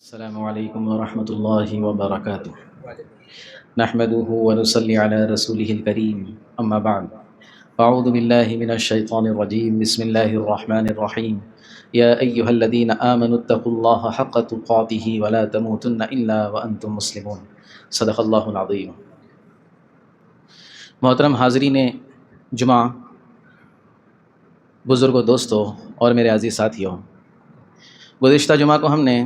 السلام علیکم ورحمۃ اللہ وبرکاتہ نحمده ونصلی علی رسوله الکریم اما بعد اعوذ باللہ من الشیطان الرجیم بسم اللہ الرحمن الرحیم یا ایہا الذین آمنوا اتقوا اللہ حق تقاته ولا تموتن الا وانتم مسلمون صدق اللہ العظیم۔ محترم حاضرین جمعہ، بزرگوں، دوستوں اور میرے عزیز ساتھیوں، گزشتہ جمعہ کو ہم نے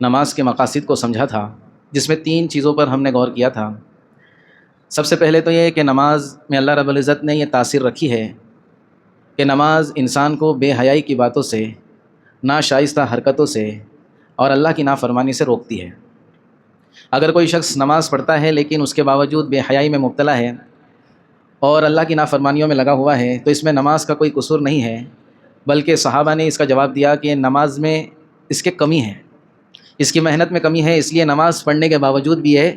نماز کے مقاصد کو سمجھا تھا، جس میں 3 چیزوں پر ہم نے غور کیا تھا۔ سب سے پہلے تو یہ کہ نماز میں اللہ رب العزت نے یہ تاثیر رکھی ہے کہ نماز انسان کو بے حیائی کی باتوں سے، ناشائستہ حرکتوں سے اور اللہ کی نافرمانی سے روکتی ہے۔ اگر کوئی شخص نماز پڑھتا ہے لیکن اس کے باوجود بے حیائی میں مبتلا ہے اور اللہ کی نافرمانیوں میں لگا ہوا ہے، تو اس میں نماز کا کوئی قصور نہیں ہے، بلکہ صحابہ نے اس کا جواب دیا کہ نماز میں اس کے کمی ہے، اس کی محنت میں کمی ہے، اس لیے نماز پڑھنے کے باوجود بھی یہ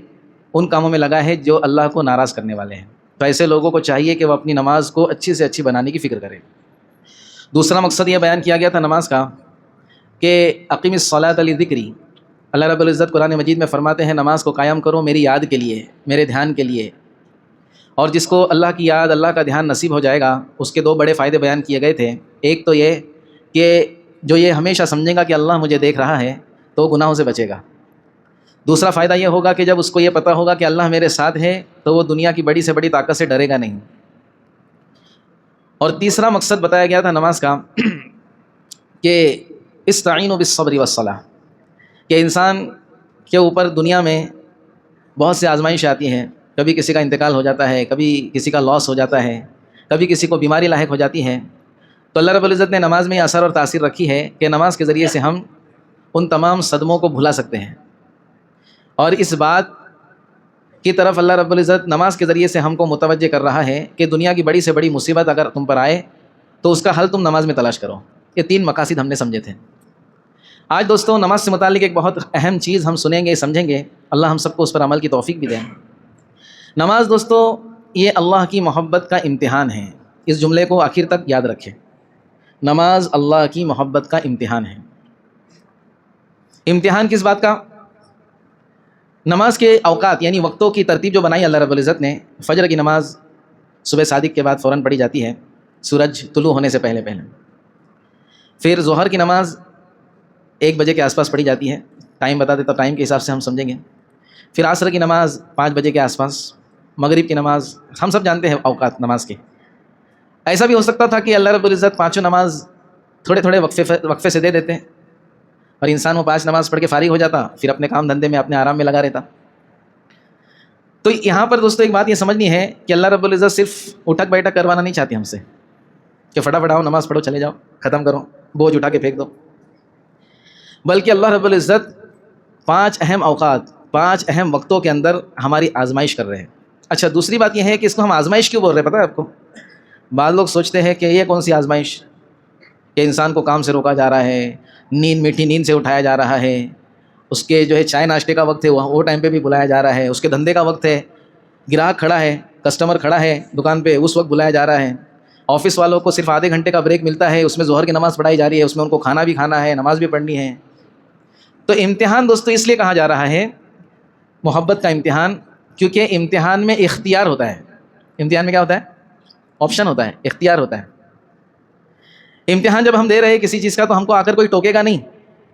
ان کاموں میں لگا ہے جو اللہ کو ناراض کرنے والے ہیں۔ تو ایسے لوگوں کو چاہیے کہ وہ اپنی نماز کو اچھی سے اچھی بنانے کی فکر کریں۔ دوسرا مقصد یہ بیان کیا گیا تھا نماز کا کہ اقیم الصلاۃ لذکری، اللہ رب العزت قرآن مجید میں فرماتے ہیں نماز کو قائم کرو میری یاد کے لیے، میرے دھیان کے لیے۔ اور جس کو اللہ کی یاد، اللہ کا دھیان نصیب ہو جائے گا، اس کے 2 بڑے فائدے بیان کیے گئے تھے۔ ایک تو یہ کہ جو یہ ہمیشہ سمجھے گا کہ اللہ مجھے دیکھ رہا ہے تو گناہوں سے بچے گا۔ دوسرا فائدہ یہ ہوگا کہ جب اس کو یہ پتہ ہوگا کہ اللہ میرے ساتھ ہے تو وہ دنیا کی بڑی سے بڑی طاقت سے ڈرے گا نہیں۔ اور تیسرا مقصد بتایا گیا تھا نماز کا کہ استعینوا بالصبر والصلاۃ، کہ انسان کے اوپر دنیا میں بہت سے آزمائش آتی ہیں، کبھی کسی کا انتقال ہو جاتا ہے، کبھی کسی کا لاس ہو جاتا ہے، کبھی کسی کو بیماری لاحق ہو جاتی ہے۔ تو اللہ رب العزت نے نماز میں یہ اثر اور تاثیر رکھی ہے کہ نماز کے ذریعے سے ہم ان تمام صدموں کو بھلا سکتے ہیں۔ اور اس بات کی طرف اللہ رب العزت نماز کے ذریعے سے ہم کو متوجہ کر رہا ہے کہ دنیا کی بڑی سے بڑی مصیبت اگر تم پر آئے تو اس کا حل تم نماز میں تلاش کرو۔ یہ 3 مقاصد ہم نے سمجھے تھے۔ آج دوستوں نماز سے متعلق ایک بہت اہم چیز ہم سنیں گے، سمجھیں گے، اللہ ہم سب کو اس پر عمل کی توفیق بھی دیں۔ نماز دوستوں یہ اللہ کی محبت کا امتحان ہے، اس جملے کو آخر تک یاد رکھیں۔ نماز اللہ کی محبت کا امتحان ہے۔ امتحان کس بات کا؟ نماز کے اوقات یعنی وقتوں کی ترتیب جو بنائی اللہ رب العزت نے، فجر کی نماز صبح صادق کے بعد فوراً پڑھی جاتی ہے، سورج طلوع ہونے سے پہلے۔ پھر ظہر کی نماز 1 بجے کے آس پاس پڑھی جاتی ہے، ٹائم بتا دیتا، ٹائم کے حساب سے ہم سمجھیں گے۔ پھر عصر کی نماز 5 بجے کے آس پاس، مغرب کی نماز، ہم سب جانتے ہیں اوقات نماز کے۔ ایسا بھی ہو سکتا تھا کہ اللہ رب العزت 5 نماز تھوڑے تھوڑے وقفے سے دے دیتے اور انسان وہ 5 نماز پڑھ کے فارغ ہو جاتا، پھر اپنے کام دھندے میں، اپنے آرام میں لگا رہتا۔ تو یہاں پر دوستوں ایک بات یہ سمجھنی ہے کہ اللہ رب العزت صرف اٹھک بیٹھک کروانا نہیں چاہتی ہم سے کہ فٹافٹ آؤ نماز پڑھو چلے جاؤ، ختم کرو، بوجھ اٹھا کے پھینک دو، بلکہ اللہ رب العزت 5 اہم اوقات، 5 اہم وقتوں کے اندر ہماری آزمائش کر رہے ہیں۔ اچھا، دوسری بات یہ ہے کہ اس کو ہم آزمائش کیوں بول رہے ہیں پتہ ہے آپ کو؟ بعض لوگ سوچتے ہیں کہ یہ کون سی آزمائش کہ انسان کو کام سے روکا جا رہا ہے، نیند، میٹھی نیند سے اٹھایا جا رہا ہے، اس کے جو ہے چائے ناشتے کا وقت ہے وہ ٹائم پہ بھی بلایا جا رہا ہے، اس کے دھندے کا وقت ہے، گراہک کھڑا ہے، کسٹمر کھڑا ہے دکان پہ، اس وقت بلایا جا رہا ہے۔ آفس والوں کو صرف آدھے گھنٹے کا بریک ملتا ہے، اس میں ظہر کی نماز پڑھائی جا رہی ہے، اس میں ان کو کھانا بھی کھانا ہے، نماز بھی پڑھنی ہے۔ تو امتحان دوستو اس لیے کہا جا رہا ہے محبت کا امتحان، کیونکہ امتحان میں اختیار ہوتا ہے۔ امتحان میں کیا ہوتا ہے؟ آپشن ہوتا ہے، اختیار ہوتا ہے۔ امتحان جب ہم دے رہے ہیں کسی چیز کا تو ہم کو آ کر کوئی ٹوکے گا نہیں،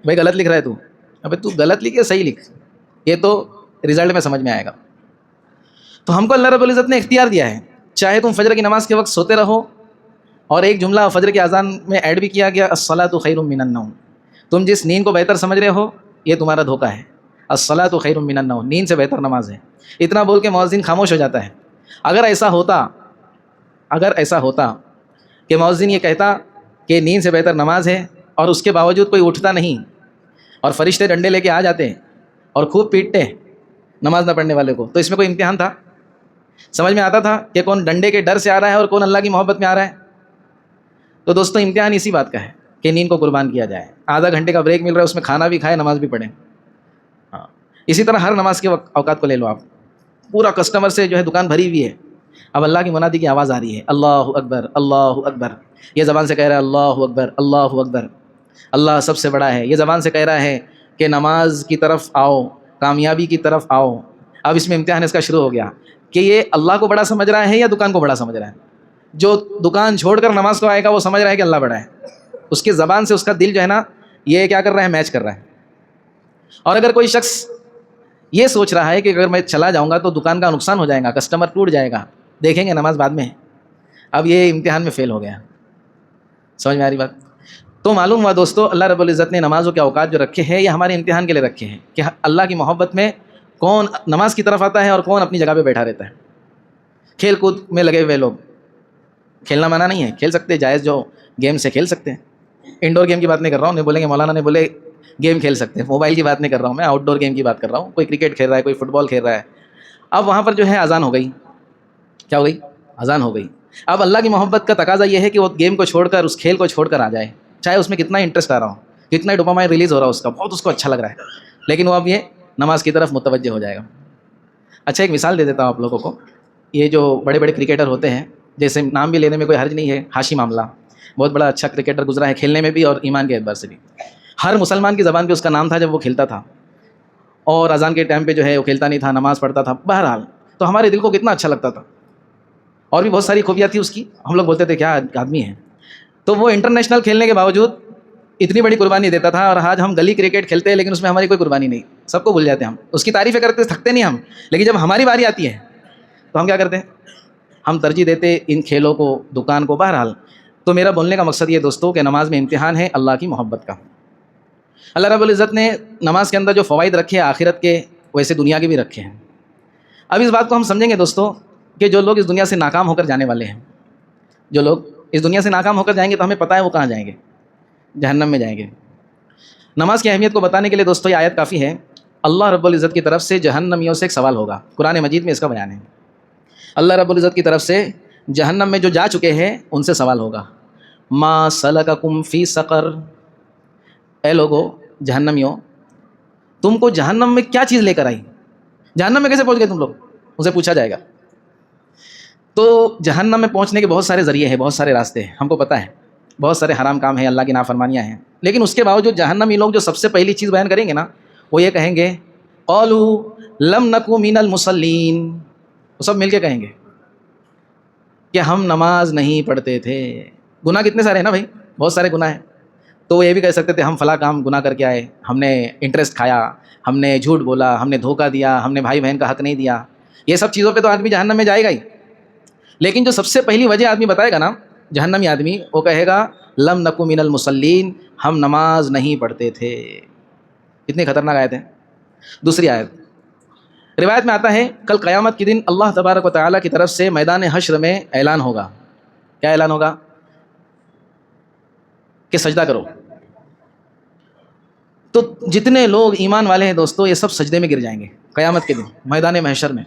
بھائی غلط لکھ رہا ہے تو، ابے تو غلط لکھ یا صحیح لکھ، یہ تو رزلٹ میں سمجھ میں آئے گا۔ تو ہم کو اللہ رب العزت نے اختیار دیا ہے، چاہے تم فجر کی نماز کے وقت سوتے رہو، اور ایک جملہ فجر کی اذان میں ایڈ بھی کیا گیا، الصلاۃ خیر من النوم، تم جس نیند کو بہتر سمجھ رہے ہو یہ تمہارا دھوکہ ہے، الصلاۃ خیر من النوم، نیند سے بہتر نماز ہے۔ اتنا بول کے مؤذن خاموش ہو جاتا ہے۔ اگر ایسا ہوتا کہ مؤذن یہ کہتا کہ نیند سے بہتر نماز ہے اور اس کے باوجود کوئی اٹھتا نہیں اور فرشتے ڈنڈے لے کے آ جاتے اور خوب پیٹتے نماز نہ پڑھنے والے کو، تو اس میں کوئی امتحان تھا؟ سمجھ میں آتا تھا کہ کون ڈنڈے کے ڈر سے آ رہا ہے اور کون اللہ کی محبت میں آ رہا ہے؟ تو دوستو امتحان اسی بات کا ہے کہ نیند کو قربان کیا جائے، آدھا گھنٹے کا بریک مل رہا ہے، اس میں کھانا بھی کھائے، نماز بھی پڑھیں۔ ہاں، اسی طرح ہر نماز کے اوقات کو لے لو آپ، پورا کسٹمر سے جو ہے دکان بھری ہوئی ہے، اب اللہ کی منادی کی آواز آ رہی ہے، اللہ اکبر اللہ اکبر، یہ زبان سے کہہ رہا ہے اللہ اکبر اللہ اکبر، اللہ سب سے بڑا ہے، یہ زبان سے کہہ رہا ہے کہ نماز کی طرف آؤ، کامیابی کی طرف آؤ، اب اس میں امتحان اس کا شروع ہو گیا کہ یہ اللہ کو بڑا سمجھ رہا ہے یا دکان کو بڑا سمجھ رہا ہے. جو دکان چھوڑ کر نماز کو آئے گا وہ سمجھ رہا ہے کہ اللہ بڑا ہے، اس کی زبان سے اس کا دل جو ہے نا یہ کیا کر رہا ہے، میچ کر رہا ہے. اور اگر کوئی شخص یہ سوچ رہا ہے کہ اگر میں چلا جاؤں گا تو دکان کا نقصان ہو جائے گا، کسٹمر ٹوٹ جائے گا، دیکھیں گے نماز بعد میں، اب یہ امتحان میں فیل ہو گیا. سمجھ میں آ رہی بات؟ تو معلوم ہوا دوستو اللہ رب العزت نے نمازوں کے اوقات جو رکھے ہیں یہ ہمارے امتحان کے لیے رکھے ہیں کہ اللہ کی محبت میں کون نماز کی طرف آتا ہے اور کون اپنی جگہ پہ بیٹھا رہتا ہے. کھیل کود میں لگے ہوئے لوگ، کھیلنا منع نہیں ہے، کھیل سکتے، جائز جو گیم سے کھیل سکتے ہیں. انڈور گیم کی بات نہیں کر رہا ہوں، نہیں بولیں گے مولانا نے بولے گیم کھیل سکتے ہیں، موبائل کی بات نہیں کر رہا ہوں میں، آؤٹ ڈور گیم کی بات کر رہا ہوں. کوئی کرکٹ کھیل رہا ہے، کوئی فٹ بال کھیل رہا ہے. اب وہاں پر جو ہے اذان ہو گئی، کیا ہو گئی؟ اذان ہو گئی. اب اللہ کی محبت کا تقاضا یہ ہے کہ وہ گیم کو چھوڑ کر، اس کھیل کو چھوڑ کر آ جائے، چاہے اس میں کتنا انٹرسٹ آ رہا ہو، کتنا ڈوپامائن ریلیز ہو رہا ہو، اس کا بہت اس کو اچھا لگ رہا ہے، لیکن وہ اب یہ نماز کی طرف متوجہ ہو جائے گا. اچھا ایک مثال دے دیتا ہوں آپ لوگوں کو. یہ جو بڑے بڑے کرکٹر ہوتے ہیں، جیسے نام بھی لینے میں کوئی حرج نہیں ہے، ہاشم آملہ بہت بڑا اچھا کرکٹر گزرا ہے، کھیلنے میں بھی اور ایمان کے اعتبار سے بھی. ہر مسلمان کی زبان پہ اس کا نام تھا جب وہ کھیلتا تھا، اور اذان کے ٹائم پہ جو ہے وہ کھیلتا نہیں تھا، نماز پڑھتا تھا. بہرحال تو ہمارے دل کو کتنا اچھا لگتا تھا، اور بھی بہت ساری خوبیاں تھی اس کی، ہم لوگ بولتے تھے کیا آدمی ہے. تو وہ انٹرنیشنل کھیلنے کے باوجود اتنی بڑی قربانی دیتا تھا، اور آج ہم گلی کرکٹ کھیلتے ہیں لیکن اس میں ہماری کوئی قربانی نہیں، سب کو بھول جاتے ہیں. ہم اس کی تعریفیں کرتے تھکتے نہیں ہم، لیکن جب ہماری باری آتی ہے تو ہم کیا کرتے ہیں، ہم ترجیح دیتے ان کھیلوں کو، دکان کو. بہرحال تو میرا بولنے کا مقصد یہ دوستوں کہ نماز میں امتحان ہے اللہ کی محبت کا. اللہ رب العزت نے نماز کے اندر جو فوائد رکھے ہیں آخرت کے، ویسے دنیا کے بھی رکھے ہیں. اب اس بات کو ہم سمجھیں گے دوستوں کہ جو لوگ اس دنیا سے ناکام ہو کر جانے والے ہیں، جو لوگ اس دنیا سے ناکام ہو کر جائیں گے تو ہمیں پتہ ہے وہ کہاں جائیں گے، جہنم میں جائیں گے. نماز کی اہمیت کو بتانے کے لیے دوستوں یہ آیت کافی ہے. اللہ رب العزت کی طرف سے جہنمیوں سے ایک سوال ہوگا، قرآن مجید میں اس کا بیان ہے. اللہ رب العزت کی طرف سے جہنم میں جو جا چکے ہیں ان سے سوال ہوگا، ما سلککم فی سقر، اے لوگو جہنمیوں تم کو جہنم میں کیا چیز لے کر آئی، جہنم میں کیسے پہنچ گئے تم لوگ، ان سے پوچھا جائے گا. تو جہنم میں پہنچنے کے بہت سارے ذریعے ہیں، بہت سارے راستے ہیں، ہم کو پتہ ہے بہت سارے حرام کام ہیں، اللہ کی نافرمانیاں ہیں، لیکن اس کے باوجود جہنمی لوگ جو سب سے پہلی چیز بیان کریں گے نا وہ یہ کہیں گے قالوا لم نکو من المصلین، وہ سب مل کے کہیں گے کہ ہم نماز نہیں پڑھتے تھے. گناہ کتنے سارے ہیں نا بھائی، بہت سارے گناہ ہیں. تو وہ یہ بھی کہہ سکتے تھے ہم فلاں کام گناہ کر کے آئے، ہم نے انٹرسٹ کھایا، ہم نے جھوٹ بولا، ہم نے دھوکہ دیا، ہم نے بھائی بہن کا حق نہیں دیا. یہ سب چیزوں پہ تو آدمی جہنم میں جائے گا ہی، لیکن جو سب سے پہلی وجہ آدمی بتائے گا نا جہنمی آدمی، وہ کہے گا لم نکو من المصلین، ہم نماز نہیں پڑھتے تھے. کتنی خطرناک آیت ہے. دوسری آیت روایت میں آتا ہے کل قیامت کے دن اللہ تبارک و تعالیٰ کی طرف سے میدان حشر میں اعلان ہوگا. کیا اعلان ہوگا؟ کہ سجدہ کرو. تو جتنے لوگ ایمان والے ہیں دوستو یہ سب سجدے میں گر جائیں گے قیامت کے دن میدان محشر میں.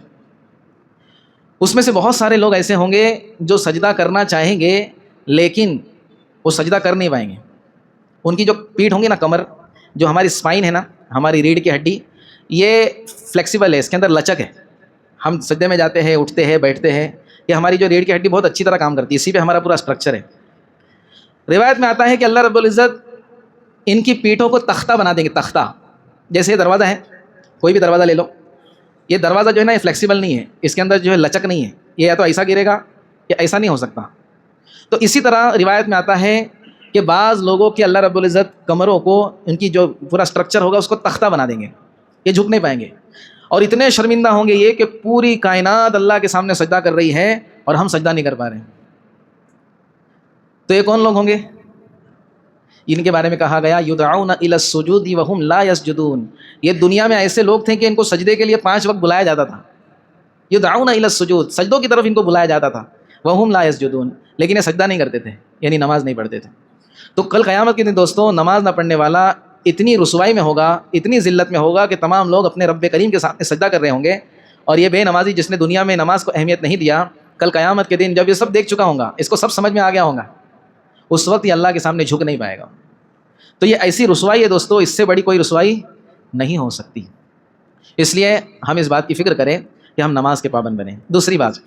اس میں سے بہت سارے لوگ ایسے ہوں گے جو سجدہ کرنا چاہیں گے لیکن وہ سجدہ کر نہیں پائیں گے. ان کی جو پیٹھ ہوں گی نا، کمر، جو ہماری اسپائن ہے نا، ہماری ریڑھ کی ہڈی، یہ فلیکسیبل ہے، اس کے اندر لچک ہے. ہم سجدے میں جاتے ہیں، اٹھتے ہیں، بیٹھتے ہیں، یہ ہماری جو ریڑھ کی ہڈی بہت اچھی طرح کام کرتی ہے، اسی پہ ہمارا پورا اسٹرکچر ہے. روایت میں آتا ہے کہ اللہ رب العزت ان کی پیٹھوں کو تختہ بنا دیں گے. تختہ جیسے یہ دروازہ ہے، کوئی بھی دروازہ لے لو، یہ دروازہ جو ہے نا یہ فلیکسیبل نہیں ہے، اس کے اندر جو ہے لچک نہیں ہے، یہ یا تو ایسا گرے گا یا ایسا نہیں ہو سکتا. تو اسی طرح روایت میں آتا ہے کہ بعض لوگوں کے اللہ رب العزت کمروں کو، ان کی جو پورا اسٹرکچر ہوگا اس کو تختہ بنا دیں گے، یہ جھک نہیں پائیں گے، اور اتنے شرمندہ ہوں گے یہ کہ پوری کائنات اللہ کے سامنے سجدہ کر رہی ہے اور ہم سجدہ نہیں کر پا رہے ہیں. تو یہ کون لوگ ہوں گے؟ ان کے بارے میں کہا گیا یدعون الی السجود وهم لا یسجدون. یہ دنیا میں ایسے لوگ تھے کہ ان کو سجدے کے لیے 5 وقت بلایا جاتا تھا. یدعون الی السجود، سجدوں کی طرف ان کو بلایا جاتا تھا. وهم لا یسجدون، لیکن یہ سجدہ نہیں کرتے تھے، یعنی نماز نہیں پڑھتے تھے. تو کل قیامت کے دن دوستوں نماز نہ پڑھنے والا اتنی رسوائی میں ہوگا، اتنی ذلت میں ہوگا کہ تمام لوگ اپنے رب کریم کے سامنے سجدہ کر رہے ہوں گے، اور یہ بے نمازی جس نے دنیا میں نماز کو اہمیت نہیں دیا، کل قیامت کے دن جب یہ سب دیکھ چکا ہوگا، اس کو سب سمجھ میں آ گیا ہوگا، اس وقت یہ اللہ کے سامنے جھک نہیں پائے گا. تو یہ ایسی رسوائی ہے دوستو، اس سے بڑی کوئی رسوائی نہیں ہو سکتی. اس لیے ہم اس بات کی فکر کریں کہ ہم نماز کے پابند بنیں. دوسری بات،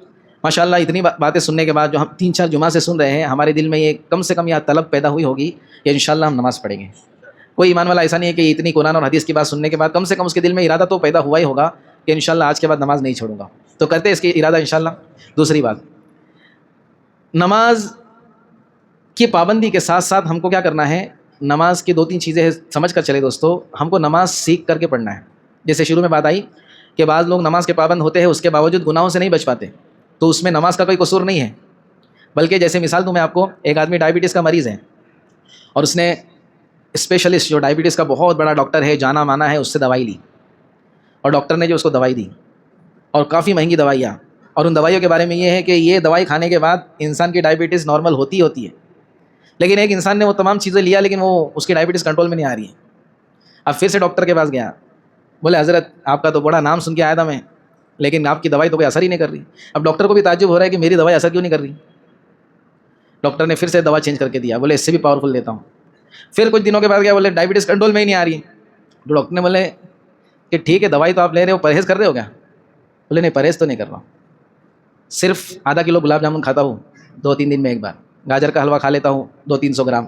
ماشاءاللہ اتنی باتیں سننے کے بعد جو ہم 3-4 جمعہ سے سن رہے ہیں، ہمارے دل میں یہ کم سے کم یہ طلب پیدا ہوئی ہوگی کہ انشاءاللہ ہم نماز پڑھیں گے. کوئی ایمان والا ایسا نہیں ہے کہ اتنی قرآن اور حدیث کی بات سننے کے بعد کم سے کم اس کے دل میں ارادہ تو پیدا ہوا ہی ہوگا کہ انشاءاللہ آج کے بعد نماز نہیں چھوڑوں گا، تو کرتے اس کی ارادہ انشاءاللہ۔ دوسری بات، نماز کی پابندی کے ساتھ ساتھ ہم کو کیا کرنا ہے، نماز کی 2-3 چیزیں سمجھ کر چلے دوستو۔ ہم کو نماز سیکھ کر کے پڑھنا ہے۔ جیسے شروع میں بات آئی کہ بعض لوگ نماز کے پابند ہوتے ہیں، اس کے باوجود گناہوں سے نہیں بچ پاتے، تو اس میں نماز کا کوئی قصور نہیں ہے، بلکہ جیسے مثال دوں میں آپ کو، ایک آدمی ڈائبٹیز کا مریض ہے اور اس نے اسپیشلسٹ جو ڈائبٹیز کا بہت بڑا ڈاکٹر ہے، جانا مانا ہے، اس سے دوائی لی، اور ڈاکٹر نے جو اس کو دوائی دی اور کافی مہنگی دوائیاں، اور ان دوائیوں کے بارے میں یہ ہے کہ یہ دوائی کھانے کے بعد انسان کی ڈائبٹیز نارمل ہوتی ہے، لیکن ایک انسان نے وہ تمام چیزیں لیا لیکن وہ اس کی ڈائبٹیز کنٹرول میں نہیں آ رہی ہے۔ اب پھر سے ڈاکٹر کے پاس گیا، بولے حضرت آپ کا تو بڑا نام سن کے آیا تھا میں، لیکن آپ کی دوائی تو کوئی اثر ہی نہیں کر رہی۔ اب ڈاکٹر کو بھی تعجب ہو رہا ہے کہ میری دوائی اثر کیوں نہیں کر رہی۔ ڈاکٹر نے پھر سے دوا چینج کر کے دیا، بولے اس سے بھی پاورفل دیتا ہوں۔ پھر کچھ دنوں کے بعد کیا، بولے ڈائبٹیز کنٹرول میں ہی نہیں آ رہی ہے۔ تو ڈاکٹر نے بولے کہ ٹھیک ہے دوائی تو آپ لے رہے ہو، پرہیز کر رہے ہو کیا؟ بولے نہیں پرہیز تو نہیں کر رہا ہوں، صرف آدھا کلو گلاب جامن کھاتا ہوں 2-3 دن میں ایک بار، گاجر کا حلوہ کھا لیتا ہوں 200-300 گرام۔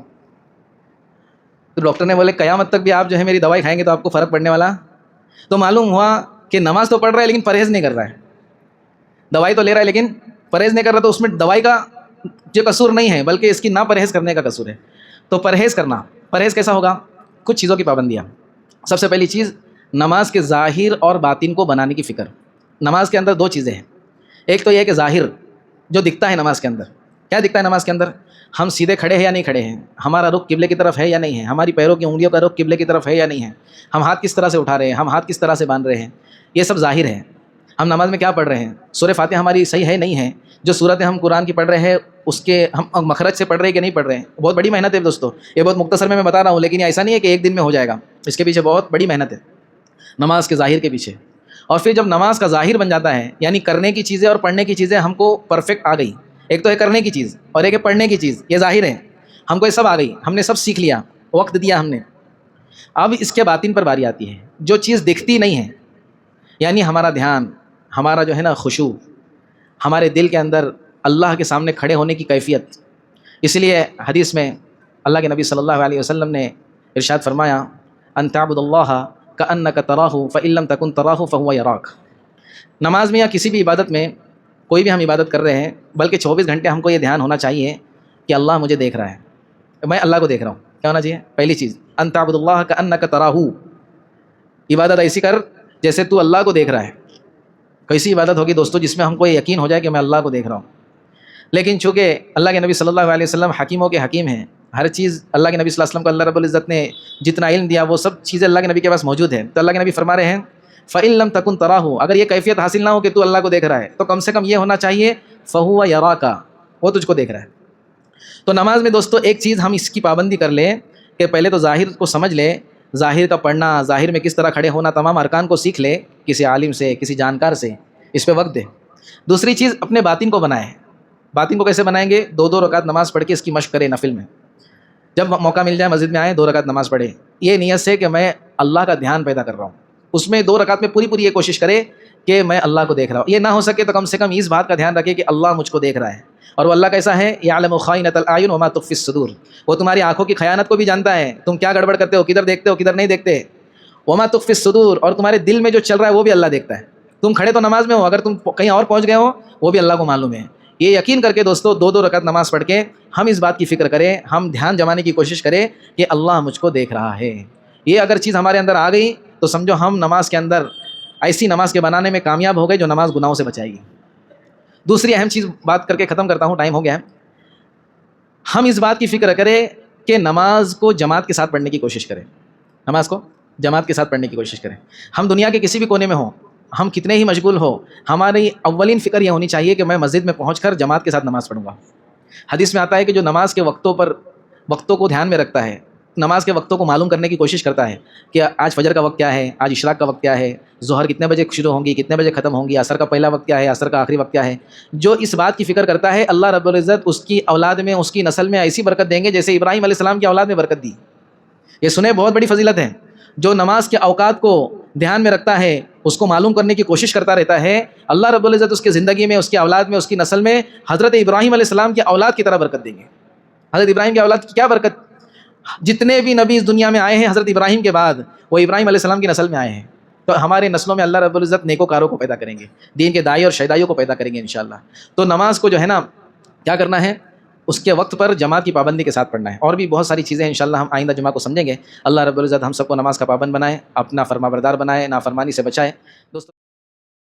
تو ڈاکٹر نے بولے قیامت تک بھی آپ جو ہے میری دوائی کھائیں گے تو آپ کو فرق پڑنے والا؟ تو معلوم ہوا کہ نماز تو پڑھ رہا ہے لیکن پرہیز نہیں کر رہا ہے، دوائی تو لے رہا ہے لیکن پرہیز نہیں کر رہا، تو اس میں دوائی کا جو قصور نہیں ہے بلکہ اس کی نا پرہیز کرنے کا قصور ہے۔ تو پرہیز کرنا، پرہیز کیسا ہوگا؟ کچھ چیزوں کی پابندیاں۔ سب سے پہلی چیز، نماز کے ظاہر اور باطن کو بنانے کی فکر۔ نماز کے اندر 2 چیزیں ہیں، ایک تو یہ کہ ظاہر جو دکھتا ہے نماز کے اندر، کیا دکھتا ہے نماز کے اندر؟ ہم سیدھے کھڑے ہیں یا نہیں کھڑے ہیں، ہمارا رخ قبلے کی طرف ہے یا نہیں ہے، ہماری پیروں کی انگلیوں کا رخ قبلے کی طرف ہے یا نہیں ہے، ہم ہاتھ کس طرح سے اٹھا رہے ہیں، ہم ہاتھ کس طرح سے باندھ رہے ہیں، یہ سب ظاہر ہے۔ ہم نماز میں کیا پڑھ رہے ہیں، سورہ فاتحہ ہماری صحیح ہے نہیں ہے، جو صورتیں ہم قرآن کی پڑھ رہے ہیں اس کے ہم مخرج سے پڑھ رہے ہیں کہ نہیں پڑھ رہے ہیں، بہت بڑی محنت ہے دوستو۔ یہ بہت مختصر میں بتا رہا ہوں، لیکن یہ ایسا نہیں ہے کہ ایک دن میں ہو جائے گا، اس کے پیچھے بہت بڑی محنت ہے نماز کے ظاہر کے پیچھے۔ اور پھر جب نماز کا ظاہر بن جاتا ہے، یعنی کرنے کی چیزیں اور پڑھنے کی چیزیں ہم کو پرفیکٹ آ گئی، ایک تو ہے کرنے کی چیز اور ایک ہے پڑھنے کی چیز، یہ ظاہر ہے، ہم کو یہ سب آ گئی، ہم نے سب سیکھ لیا، وقت دیا ہم نے۔ اب اس کے باطن پر باری آتی ہے، جو چیز دکھتی نہیں ہے، یعنی ہمارا دھیان، ہمارا جو ہے نا خشوع، ہمارے دل کے اندر اللہ کے سامنے کھڑے ہونے کی کیفیت۔ اس لیے حدیث میں اللہ کے نبی صلی اللہ علیہ وسلم نے ارشاد فرمایا، ان تعبد اللہ کأنک تراہ فإن لم تکن تراہ فہو یراک۔ نماز میں یا کسی بھی عبادت میں، کوئی بھی ہم عبادت کر رہے ہیں، بلکہ 24 گھنٹے ہم کو یہ دھیان ہونا چاہیے کہ اللہ مجھے دیکھ رہا ہے، میں اللہ کو دیکھ رہا ہوں۔ کیا ہونا چاہیے؟ پہلی چیز، ان تعبد اللہ کأنک تراہ، عبادت ایسی کر جیسے تو اللہ کو دیکھ رہا ہے۔ کیسی عبادت ہوگی دوستو جس میں ہم کو یہ یقین ہو جائے کہ میں اللہ کو دیکھ رہا ہوں۔ لیکن چونکہ اللہ کے نبی صلی اللہ علیہ وسلم حکیموں کے حکیم ہیں، ہر چیز اللہ کے نبی صلی اللہ علیہ وسلم کو اللہ رب العزت نے جتنا علم دیا وہ سب چیزیں اللہ کے نبی کے پاس موجود ہیں، تو اللہ کے نبی فرما رہے ہیں فإن لم تکن تراہ، اگر یہ کیفیت حاصل نہ ہو کہ تو اللہ کو دیکھ رہا ہے تو کم سے کم یہ ہونا چاہیے فہو یراک، وہ تجھ کو دیکھ رہا ہے۔ تو نماز میں دوستو ایک چیز ہم اس کی پابندی کر لیں کہ پہلے تو ظاہر کو سمجھ لے، ظاہر کا پڑھنا، ظاہر میں کس طرح کھڑے ہونا، تمام ارکان کو سیکھ لے کسی عالم سے، کسی جانکار سے، اس پہ وقت دے۔ دوسری چیز، اپنے باطن کو بنائیں۔ باطن کو کیسے بنائیں گے؟ 2 رکعت نماز پڑھ کے اس کی مشق کرے، نفل میں جب موقع مل جائے مسجد میں آئیں 2 رکعت نماز پڑھے، یہ نیت سے کہ میں اللہ کا دھیان پیدا کر رہا ہوں، اس میں 2 رکعت میں پوری یہ کوشش کرے کہ میں اللہ کو دیکھ رہا ہوں۔ یہ نہ ہو سکے تو کم سے کم اس بات کا دھیان رکھے کہ اللہ مجھ کو دیکھ رہا ہے، اور وہ اللہ کیسا ہے؟ یعلم خائنۃ الاعین وما تخفی الصدور، وہ تمہاری آنکھوں کی خیانت کو بھی جانتا ہے، تم کیا گڑبڑ کرتے ہو، کدھر دیکھتے ہو کدھر نہیں دیکھتے، وما تخفی الصدور، اور تمہارے دل میں جو چل رہا ہے وہ بھی اللہ دیکھتا ہے۔ تم کھڑے تو نماز میں ہو، اگر تم کہیں اور پہنچ گئے ہو وہ بھی اللہ کو معلوم ہے۔ یہ یقین کر کے دوستو 2 رکعت نماز پڑھ کے ہم اس بات کی فکر کریں، ہم دھیان جمانے کی کوشش کریں کہ اللہ مجھ کو دیکھ رہا ہے۔ یہ اگر چیز ہمارے اندر آ گئی تو سمجھو ہم نماز کے اندر ایسی نماز کے بنانے میں کامیاب ہو گئے جو نماز گناہوں سے بچائے گی۔ دوسری اہم چیز بات کر کے ختم کرتا ہوں، ٹائم ہو گیا ہے۔ ہم اس بات کی فکر کریں کہ نماز کو جماعت کے ساتھ پڑھنے کی کوشش کریں، نماز کو جماعت کے ساتھ پڑھنے کی کوشش کریں۔ ہم دنیا کے کسی بھی کونے میں ہوں، ہم کتنے ہی مشغول ہو، ہماری اولین فکر یہ ہونی چاہیے کہ میں مسجد میں پہنچ کر جماعت کے ساتھ نماز پڑھوں گا۔ حدیث میں آتا ہے کہ جو نماز کے وقتوں کو دھیان میں رکھتا ہے، نماز کے وقتوں کو معلوم کرنے کی کوشش کرتا ہے کہ آج فجر کا وقت کیا ہے، آج اشراق کا وقت کیا ہے، ظہر کتنے بجے شروع ہوں گی، کتنے بجے ختم ہوں گی، عصر کا پہلا وقت کیا ہے، عصر کا آخری وقت کیا ہے، جو اس بات کی فکر کرتا ہے اللہ رب العزت اس کی اولاد میں، اس کی نسل میں ایسی برکت دیں گے جیسے ابراہیم علیہ السلام کی اولاد میں برکت دی۔ یہ سنیں، بہت بڑی فضیلت ہے۔ جو نماز کے اوقات کو دھیان میں رکھتا ہے، اس کو معلوم کرنے کی کوشش کرتا رہتا ہے، اللہ رب العزت اس کی زندگی میں، اس کی اولاد میں، اس کی نسل میں حضرت ابراہیم علیہ السلام کی اولاد کی طرح برکت دیں گے۔ حضرت ابراہیم کی اولاد کی کیا برکت؟ جتنے بھی نبی اس دنیا میں آئے ہیں حضرت ابراہیم کے بعد وہ ابراہیم علیہ السلام کی نسل میں آئے ہیں، تو ہمارے نسلوں میں اللہ رب العزت نیکوکاروں کو پیدا کریں گے، دین کے داعی اور شیدائیوں کو پیدا کریں گے انشاءاللہ۔ تو نماز کو جو ہے نا کیا کرنا ہے، اس کے وقت پر جماعت کی پابندی کے ساتھ پڑھنا ہے، اور بھی بہت ساری چیزیں انشاءاللہ ہم آئندہ جمعہ کو سمجھیں گے۔ اللہ رب العزت ہم سب کو نماز کا پابند بنائے، اپنا فرما بردار بنائے، نافرمانی سے بچائے۔ دوستو